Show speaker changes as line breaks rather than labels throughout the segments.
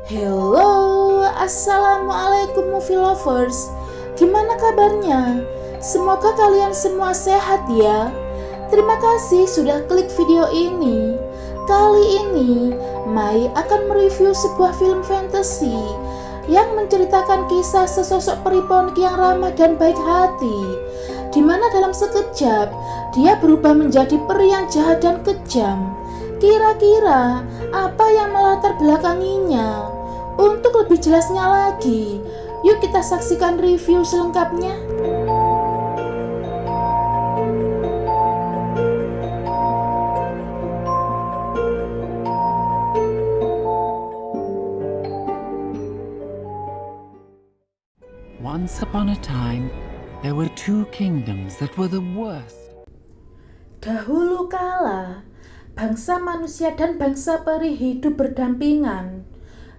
Hello, assalamualaikum movie lovers. Gimana kabarnya? Semoga kalian semua sehat ya. Terima kasih sudah klik video ini. Kali ini Mai akan mereview sebuah film fantasy yang menceritakan kisah sesosok peri ponik yang ramah dan baik hati, di mana dalam sekejap dia berubah menjadi peri yang jahat dan kejam. Kira-kira apa yang melatar belakanginya? Untuk lebih jelasnya lagi, yuk kita saksikan review selengkapnya.
Once upon a time, there were two kingdoms that were the worst.
Dahulu kala, bangsa manusia dan bangsa peri hidup berdampingan.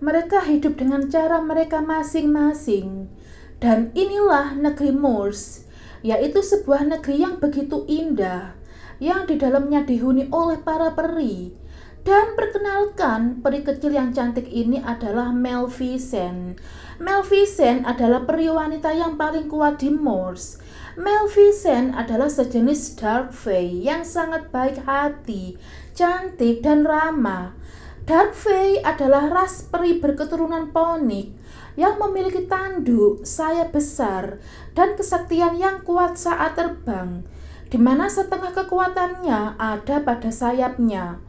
Mereka hidup dengan cara mereka masing-masing. Dan inilah negeri Moors, yaitu sebuah negeri yang begitu indah, yang di dalamnya dihuni oleh para peri. Dan perkenalkan, peri kecil yang cantik ini adalah Maleficent. Maleficent adalah peri wanita yang paling kuat di Moors. Maleficent adalah sejenis Dark Fae yang sangat baik hati, cantik dan ramah. Dark Fae adalah ras peri berketurunan ponik yang memiliki tanduk, sayap besar, dan kesaktian yang kuat saat terbang, di mana setengah kekuatannya ada pada sayapnya.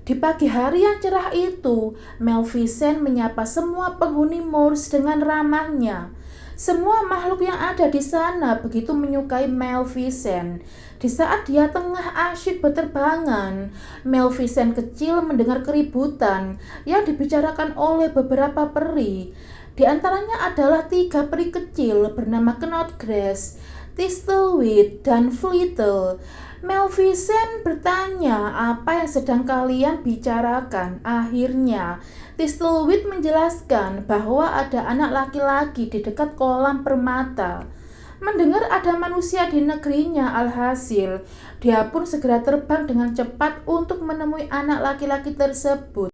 Di pagi hari yang cerah itu, Maleficent menyapa semua penghuni Moors dengan ramahnya. Semua makhluk yang ada di sana begitu menyukai Maleficent. Di saat dia tengah asyik berterbangan, Maleficent kecil mendengar keributan yang dibicarakan oleh beberapa peri. Di antaranya adalah 3 peri kecil bernama Snodgrass, Thistlewit, dan Flittle. Maleficent bertanya, apa yang sedang kalian bicarakan? Akhirnya, Thistlewit menjelaskan bahwa ada anak laki-laki di dekat kolam permata. Mendengar ada manusia di negerinya, alhasil, dia pun segera terbang dengan cepat untuk menemui anak laki-laki tersebut.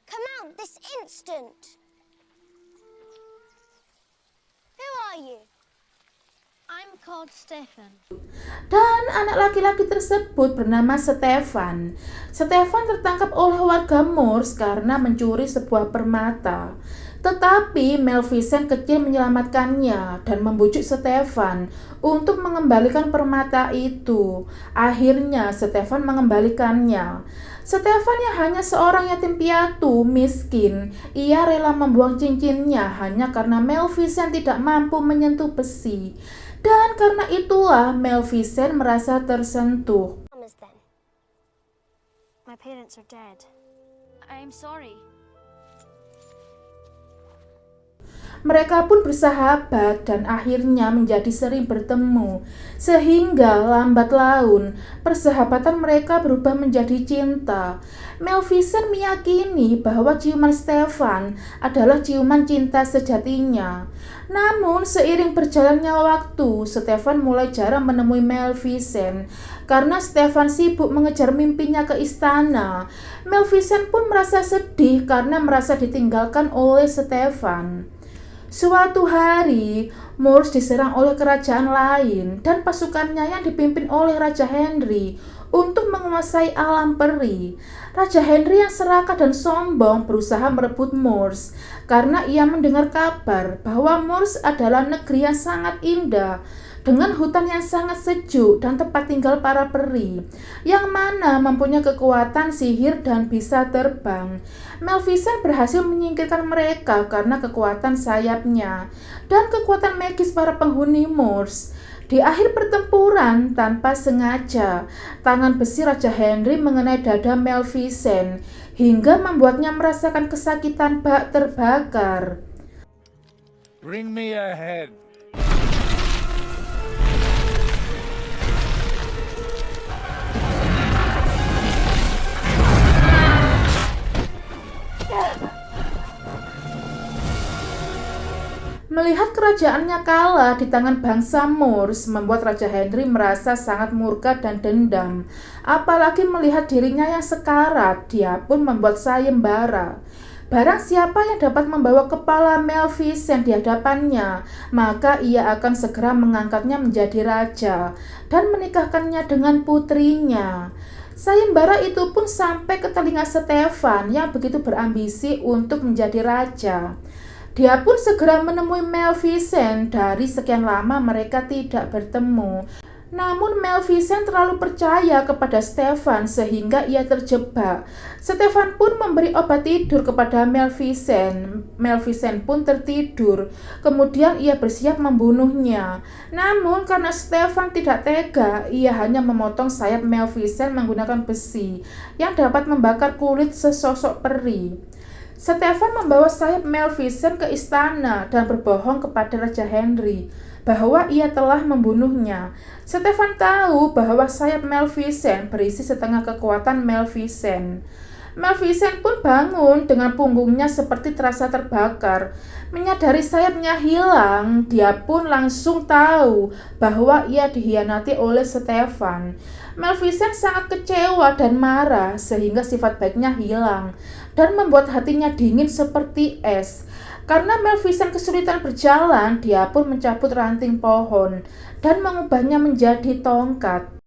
Come out this instant! Who are you? I'm called Stefan.
Dan anak laki-laki tersebut bernama Stefan. Stefan tertangkap oleh warga Moors karena mencuri sebuah permata. Tetapi Maleficent kecil menyelamatkannya dan membujuk Stefan untuk mengembalikan permata itu. Akhirnya Stefan mengembalikannya. Stefan yang hanya seorang yatim piatu miskin, ia rela membuang cincinnya hanya karena Maleficent tidak mampu menyentuh besi. Dan karena itulah Maleficent merasa tersentuh.
My parents are dead. I'm sorry.
Mereka pun bersahabat dan akhirnya menjadi sering bertemu, sehingga lambat laun persahabatan mereka berubah menjadi cinta. Maleficent meyakini bahwa ciuman Stefan adalah ciuman cinta sejatinya. Namun seiring berjalannya waktu, Stefan mulai jarang menemui Maleficent karena Stefan sibuk mengejar mimpinya ke istana. Maleficent pun merasa sedih karena merasa ditinggalkan oleh Stefan. Suatu hari, Moors diserang oleh kerajaan lain dan pasukannya yang dipimpin oleh Raja Henry untuk menguasai alam peri. Raja Henry yang serakah dan sombong berusaha merebut Moors karena ia mendengar kabar bahwa Moors adalah negeri yang sangat indah dengan hutan yang sangat sejuk dan tempat tinggal para peri yang mana mempunyai kekuatan sihir dan bisa terbang. Maleficent berhasil menyingkirkan mereka karena kekuatan sayapnya dan kekuatan magis para penghuni Moors. Di akhir pertempuran, tanpa sengaja, tangan besi Raja Henry mengenai dada Maleficent hingga membuatnya merasakan kesakitan bak terbakar.
Bring me a head.
Melihat kerajaannya kalah di tangan bangsa Moors membuat Raja Henry merasa sangat murka dan dendam. Apalagi melihat dirinya yang sekarat, dia pun membuat sayembara. Barang siapa yang dapat membawa kepala Maleficent di hadapannya, maka ia akan segera mengangkatnya menjadi raja dan menikahkannya dengan putrinya. Sayembara itu pun sampai ke telinga Stefan yang begitu berambisi untuk menjadi raja. Dia pun segera menemui Maleficent. Dari sekian lama mereka tidak bertemu. Namun Maleficent terlalu percaya kepada Stefan sehingga ia terjebak. Stefan pun memberi obat tidur kepada Maleficent. Maleficent pun tertidur. Kemudian ia bersiap membunuhnya. Namun karena Stefan tidak tega, ia hanya memotong sayap Maleficent menggunakan besi yang dapat membakar kulit sesosok peri. Stefan membawa sayap Maleficent ke istana dan berbohong kepada Raja Henry bahwa ia telah membunuhnya. Stefan tahu bahwa sayap Maleficent berisi setengah kekuatan Maleficent. Maleficent pun bangun dengan punggungnya seperti terasa terbakar. Menyadari sayapnya hilang, dia pun langsung tahu bahwa ia dikhianati oleh Stefan. Maleficent sangat kecewa dan marah sehingga sifat baiknya hilang dan membuat hatinya dingin seperti es. Karena Maleficent kesulitan berjalan, dia pun mencabut ranting pohon dan mengubahnya menjadi tongkat.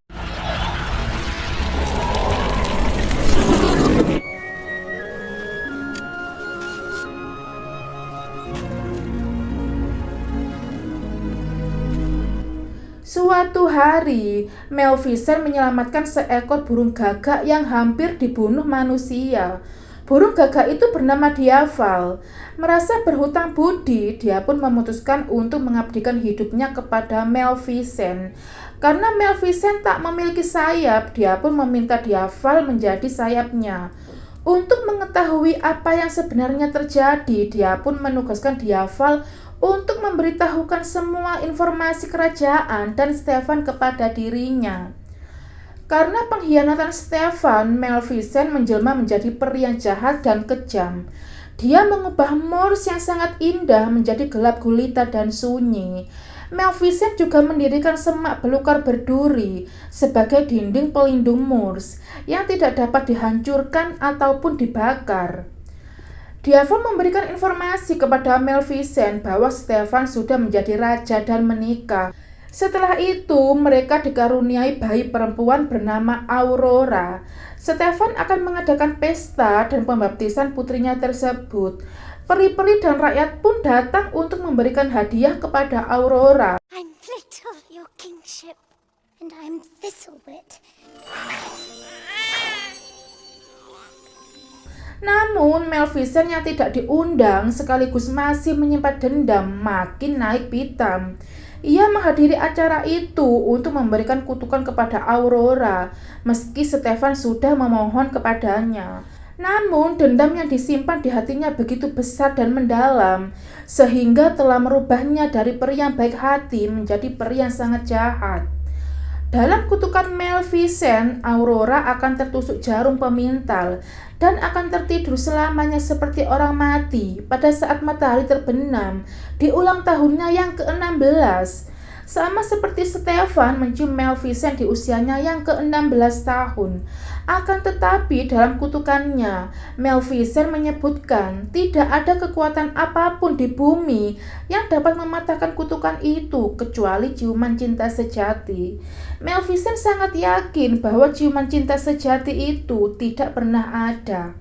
Suatu hari, Maleficent menyelamatkan seekor burung gagak yang hampir dibunuh manusia. Burung gagak itu bernama Diaval. Merasa berhutang budi, dia pun memutuskan untuk mengabdikan hidupnya kepada Maleficent. Karena Maleficent tak memiliki sayap, dia pun meminta Diaval menjadi sayapnya. Untuk mengetahui apa yang sebenarnya terjadi, dia pun menugaskan Diaval untuk memberitahukan semua informasi kerajaan dan Stefan kepada dirinya. Karena pengkhianatan Stefan, Maleficent menjelma menjadi peri yang jahat dan kejam. Dia mengubah Moors yang sangat indah menjadi gelap gulita dan sunyi. Maleficent juga mendirikan semak belukar berduri sebagai dinding pelindung Moors yang tidak dapat dihancurkan ataupun dibakar. Diaval memberikan informasi kepada Maleficent bahwa Stefan sudah menjadi raja dan menikah. Setelah itu, mereka dikaruniai bayi perempuan bernama Aurora. Stefan akan mengadakan pesta dan pembaptisan putrinya tersebut. Peri-peri dan rakyat pun datang untuk memberikan hadiah kepada Aurora.
I'm little, your kingship, and I'm Thistlebit.
Namun Maleficent yang tidak diundang sekaligus masih menyimpan dendam makin naik pitam. Ia menghadiri acara itu untuk memberikan kutukan kepada Aurora meski Stefan sudah memohon kepadanya. Namun dendam yang disimpan di hatinya begitu besar dan mendalam sehingga telah merubahnya dari peri yang baik hati menjadi peri yang sangat jahat. Dalam kutukan Maleficent, Aurora akan tertusuk jarum pemintal dan akan tertidur selamanya seperti orang mati pada saat matahari terbenam di ulang tahunnya yang ke-16. Sama seperti Stefan mencium Maleficent di usianya yang ke-16 tahun. Akan tetapi dalam kutukannya, Maleficent menyebutkan tidak ada kekuatan apapun di bumi yang dapat mematahkan kutukan itu kecuali ciuman cinta sejati. Maleficent sangat yakin bahwa ciuman cinta sejati itu tidak pernah ada.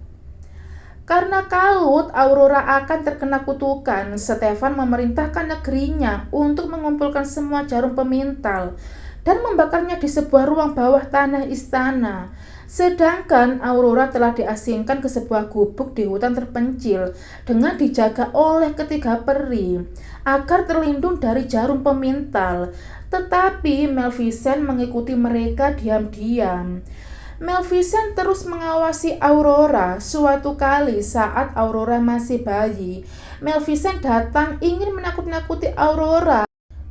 Karena kalut Aurora akan terkena kutukan, Stefan memerintahkan negerinya untuk mengumpulkan semua jarum pemintal dan membakarnya di sebuah ruang bawah tanah istana. Sedangkan Aurora telah diasingkan ke sebuah gubuk di hutan terpencil dengan dijaga oleh ketiga peri agar terlindung dari jarum pemintal. Tetapi Maleficent mengikuti mereka diam-diam. Maleficent terus mengawasi Aurora. Suatu kali saat Aurora masih bayi, Maleficent datang ingin menakut-nakuti Aurora.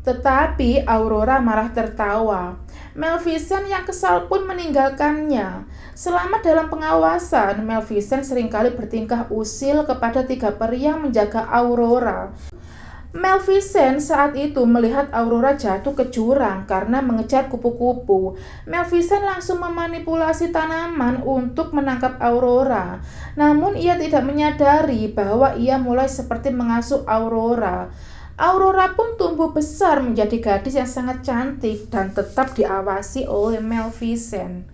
Tetapi Aurora malah tertawa. Maleficent yang kesal pun meninggalkannya. Selama dalam pengawasan, Maleficent seringkali bertingkah usil kepada tiga peri yang menjaga Aurora. Maleficent saat itu melihat Aurora jatuh ke jurang karena mengejar kupu-kupu. Maleficent langsung memanipulasi tanaman untuk menangkap Aurora. Namun ia tidak menyadari bahwa ia mulai seperti mengasuh Aurora. Aurora pun tumbuh besar menjadi gadis yang sangat cantik dan tetap diawasi oleh Maleficent.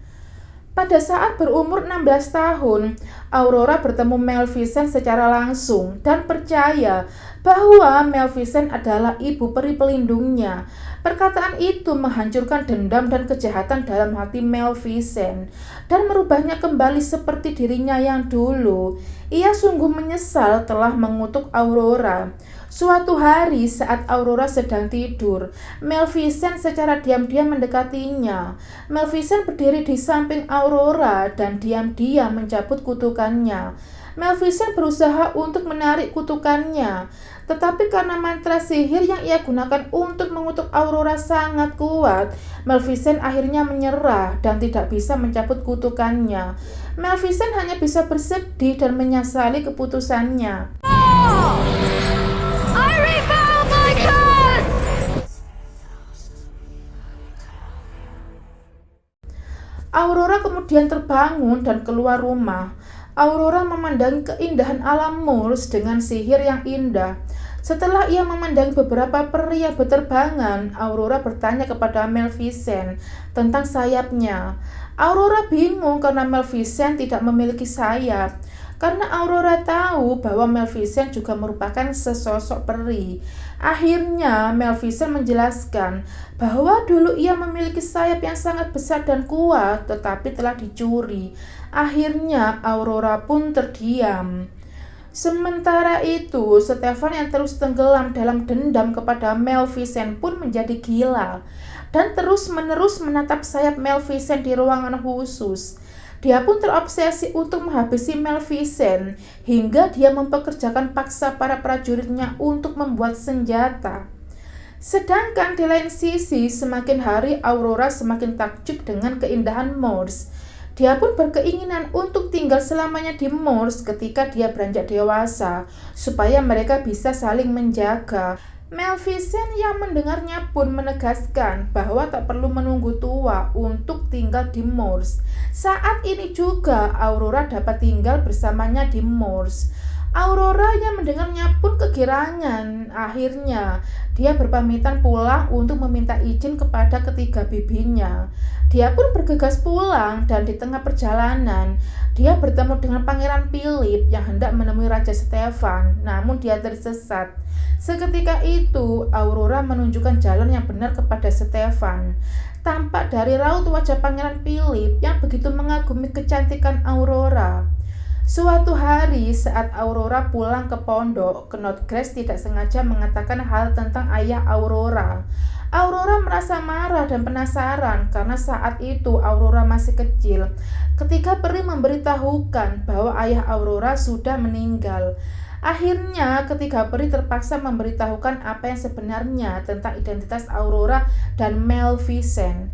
Pada saat berumur 16 tahun, Aurora bertemu Maleficent secara langsung dan percaya bahwa Maleficent adalah ibu peri pelindungnya. Perkataan itu menghancurkan dendam dan kejahatan dalam hati Maleficent dan merubahnya kembali seperti dirinya yang dulu. Ia sungguh menyesal telah mengutuk Aurora. Suatu hari saat Aurora sedang tidur, Maleficent secara diam-diam mendekatinya. Maleficent berdiri di samping Aurora dan diam-diam mencabut kutukannya. Maleficent berusaha untuk menarik kutukannya, tetapi karena mantra sihir yang ia gunakan untuk mengutuk Aurora sangat kuat, Maleficent akhirnya menyerah dan tidak bisa mencabut kutukannya. Maleficent hanya bisa bersedih dan menyesali keputusannya.
I revow my curse!
Aurora kemudian terbangun dan keluar rumah. Aurora memandangi keindahan alam Moors dengan sihir yang indah. Setelah ia memandangi beberapa peri yang berterbangan, Aurora bertanya kepada Maleficent tentang sayapnya. Aurora bingung karena Maleficent tidak memiliki sayap. Karena Aurora tahu bahwa Maleficent juga merupakan sesosok peri. Akhirnya Maleficent menjelaskan bahwa dulu ia memiliki sayap yang sangat besar dan kuat, tetapi telah dicuri. Akhirnya Aurora pun terdiam. Sementara itu, Stefan yang terus tenggelam dalam dendam kepada Maleficent pun menjadi gila dan terus-menerus menatap sayap Maleficent di ruangan khusus. Dia pun terobsesi untuk menghabisi Maleficent hingga dia mempekerjakan paksa para prajuritnya untuk membuat senjata. Sedangkan di lain sisi, semakin hari Aurora semakin takjub dengan keindahan Moors. Dia pun berkeinginan untuk tinggal selamanya di Moors ketika dia beranjak dewasa, supaya mereka bisa saling menjaga. Maleficent yang mendengarnya pun menegaskan bahwa tak perlu menunggu tua untuk tinggal di Moors. Saat ini juga Aurora dapat tinggal bersamanya di Moors. Aurora yang mendengarnya pun kegirangan. Akhirnya dia berpamitan pulang untuk meminta izin kepada ketiga bibinya. Dia pun bergegas pulang dan di tengah perjalanan dia bertemu dengan Pangeran Philip yang hendak menemui Raja Stefan, namun dia tersesat. Seketika itu Aurora menunjukkan jalan yang benar kepada Stefan. Tampak dari raut wajah Pangeran Philip yang begitu mengagumi kecantikan Aurora. Suatu hari saat Aurora pulang ke pondok, Knotgrass tidak sengaja mengatakan hal tentang ayah Aurora. Aurora merasa marah dan penasaran karena saat itu Aurora masih kecil. Ketika peri memberitahukan bahwa ayah Aurora sudah meninggal. Akhirnya ketiga peri terpaksa memberitahukan apa yang sebenarnya tentang identitas Aurora dan Maleficent.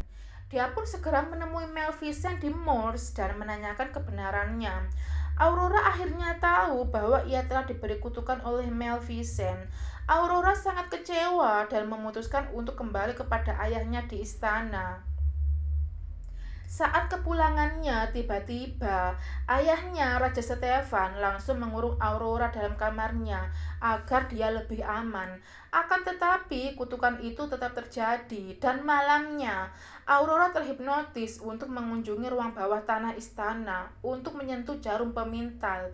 Dia pun segera menemui Maleficent di Moors dan menanyakan kebenarannya. Aurora akhirnya tahu bahwa ia telah diberi kutukan oleh Maleficent. Aurora sangat kecewa dan memutuskan untuk kembali kepada ayahnya di istana. Saat kepulangannya, tiba-tiba ayahnya Raja Stefan langsung mengurung Aurora dalam kamarnya agar dia lebih aman. Akan tetapi kutukan itu tetap terjadi dan malamnya Aurora terhipnotis untuk mengunjungi ruang bawah tanah istana untuk menyentuh jarum pemintal.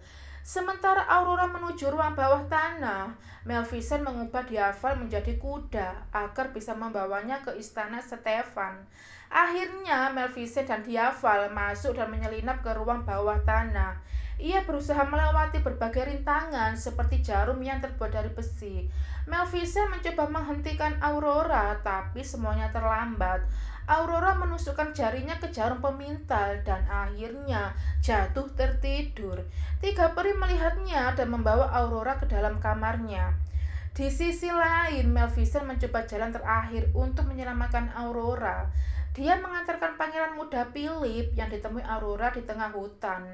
Sementara Aurora menuju ruang bawah tanah, Maleficent mengubah Diaval menjadi kuda agar bisa membawanya ke istana Stefan. Akhirnya Maleficent dan Diaval masuk dan menyelinap ke ruang bawah tanah. Ia berusaha melewati berbagai rintangan seperti jarum yang terbuat dari besi. Maleficent mencoba menghentikan Aurora, tapi semuanya terlambat. Aurora menusukkan jarinya ke jarum pemintal dan akhirnya jatuh tertidur. Tiga peri melihatnya dan membawa Aurora ke dalam kamarnya. Di sisi lain, Maleficent mencoba jalan terakhir untuk menyelamatkan Aurora. Dia mengantarkan pangeran muda Philip yang ditemui Aurora di tengah hutan.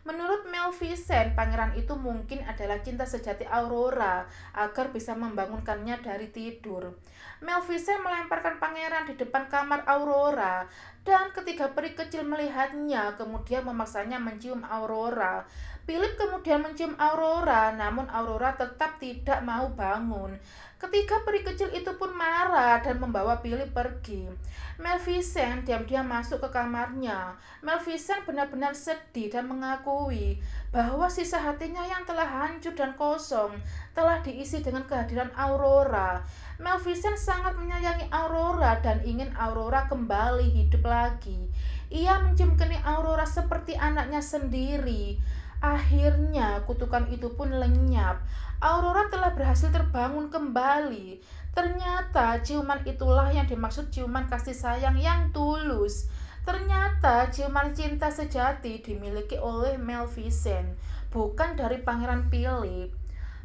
Menurut Maleficent, pangeran itu mungkin adalah cinta sejati Aurora agar bisa membangunkannya dari tidur. Maleficent melemparkan pangeran di depan kamar Aurora, dan ketika peri kecil melihatnya, kemudian memaksanya mencium Aurora. Philip kemudian mencium Aurora, namun Aurora tetap tidak mau bangun. Ketika peri kecil itu pun marah dan membawa Philip pergi. Maleficent diam-diam masuk ke kamarnya. Maleficent benar-benar sedih dan mengakui bahwa sisa hatinya yang telah hancur dan kosong telah diisi dengan kehadiran Aurora. Maleficent sangat menyayangi Aurora dan ingin Aurora kembali hidup lagi. Ia mencium kening Aurora seperti anaknya sendiri. Akhirnya kutukan itu pun lenyap. Aurora telah berhasil terbangun kembali. Ternyata ciuman itulah yang dimaksud ciuman kasih sayang yang tulus. Ternyata ciuman cinta sejati dimiliki oleh Maleficent, bukan dari Pangeran Philip.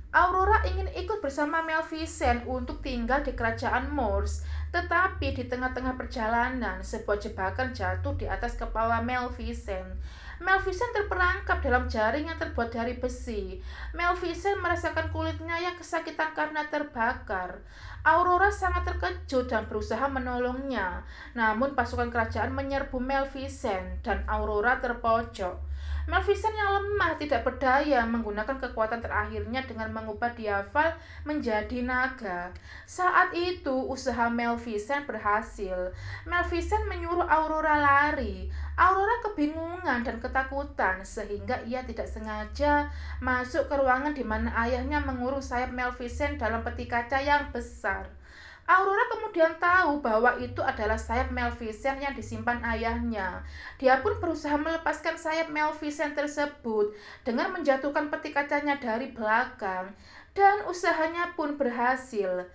Aurora ingin ikut bersama Maleficent untuk tinggal di kerajaan Moors, tetapi di tengah-tengah perjalanan, sebuah jebakan jatuh di atas kepala Maleficent. Maleficent terperangkap dalam jaring yang terbuat dari besi. Maleficent merasakan kulitnya yang kesakitan karena terbakar. Aurora sangat terkejut dan berusaha menolongnya. Namun pasukan kerajaan menyerbu Maleficent dan Aurora terpojok. Maleficent yang lemah tidak berdaya menggunakan kekuatan terakhirnya dengan mengubah Diaval menjadi naga. Saat itu usaha Maleficent berhasil. Maleficent menyuruh Aurora lari. Aurora kebingungan dan ketakutan sehingga ia tidak sengaja masuk ke ruangan di mana ayahnya mengurung sayap Maleficent dalam peti kaca yang besar. Aurora kemudian tahu bahwa itu adalah sayap Maleficent yang disimpan ayahnya. Dia pun berusaha melepaskan sayap Maleficent tersebut dengan menjatuhkan peti kacanya dari belakang, dan usahanya pun berhasil.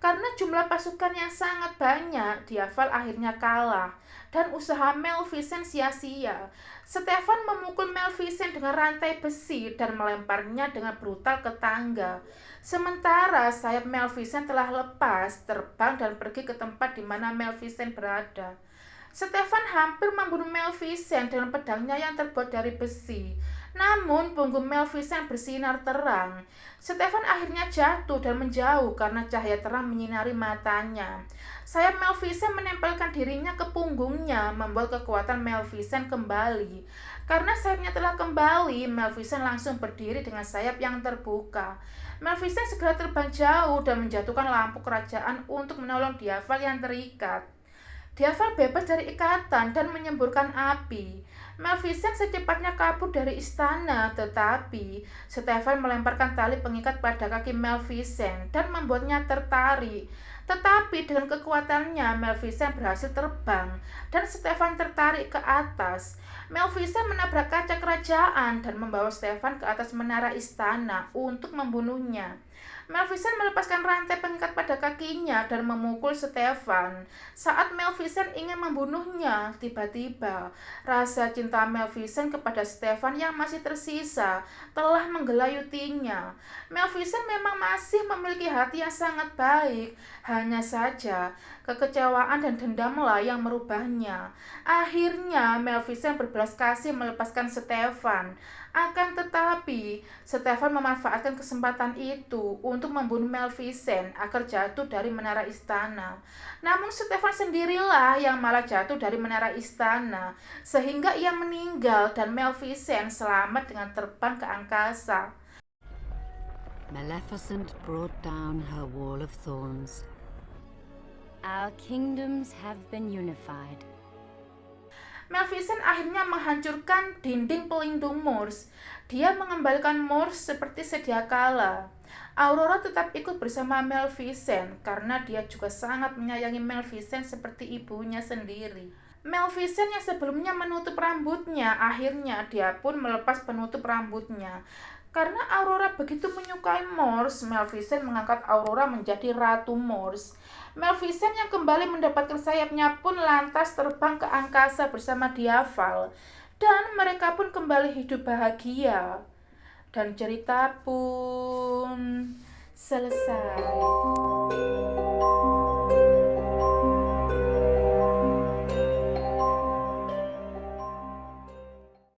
Karena jumlah pasukan yang sangat banyak, Diaval akhirnya kalah, dan usaha Maleficent sia-sia. Stefan memukul Maleficent dengan rantai besi dan melemparnya dengan brutal ke tangga. Sementara sayap Maleficent telah lepas, terbang dan pergi ke tempat di mana Maleficent berada. Stefan hampir membunuh Maleficent dengan pedangnya yang terbuat dari besi. Namun punggung Maleficent bersinar terang. Stefan akhirnya jatuh dan menjauh karena cahaya terang menyinari matanya. Sayap Maleficent menempelkan dirinya ke punggungnya, membuat kekuatan Maleficent kembali. Karena sayapnya telah kembali, Maleficent langsung berdiri dengan sayap yang terbuka. Maleficent segera terbang jauh dan menjatuhkan lampu kerajaan untuk menolong Diaval yang terikat. Diaval bebas dari ikatan dan menyemburkan api. Maleficent secepatnya kabur dari istana, tetapi Stefan melemparkan tali pengikat pada kaki Maleficent dan membuatnya tertarik. Tetapi dengan kekuatannya, Maleficent berhasil terbang dan Stefan tertarik ke atas. Maleficent menabrak kaca kerajaan dan membawa Stefan ke atas menara istana untuk membunuhnya. Maleficent melepaskan rantai pengikat pada kakinya dan memukul Stefan. Saat Maleficent ingin membunuhnya, tiba-tiba rasa cinta Maleficent kepada Stefan yang masih tersisa telah menggelayutinya. Maleficent memang masih memiliki hati yang sangat baik, hanya saja kekecewaan dan dendamlah yang merubahnya. Akhirnya Maleficent berbelas kasih melepaskan Stefan. Akan tetapi, Stefan memanfaatkan kesempatan itu untuk membunuh Maleficent agar jatuh dari menara istana. Namun Stefan sendirilah yang malah jatuh dari menara istana, sehingga ia meninggal dan Maleficent selamat dengan terbang ke angkasa.
Maleficent brought down her wall of thorns.
Our kingdoms have been unified.
Maleficent akhirnya menghancurkan dinding pelindung Moors. Dia mengembalikan Moors seperti sedia kala. Aurora tetap ikut bersama Maleficent karena dia juga sangat menyayangi Maleficent seperti ibunya sendiri. Maleficent yang sebelumnya menutup rambutnya, akhirnya dia pun melepas penutup rambutnya. Karena Aurora begitu menyukai Moors, Maleficent mengangkat Aurora menjadi Ratu Moors. Maleficent yang kembali mendapatkan sayapnya pun lantas terbang ke angkasa bersama Diaval. Dan mereka pun kembali hidup bahagia. Dan cerita pun selesai.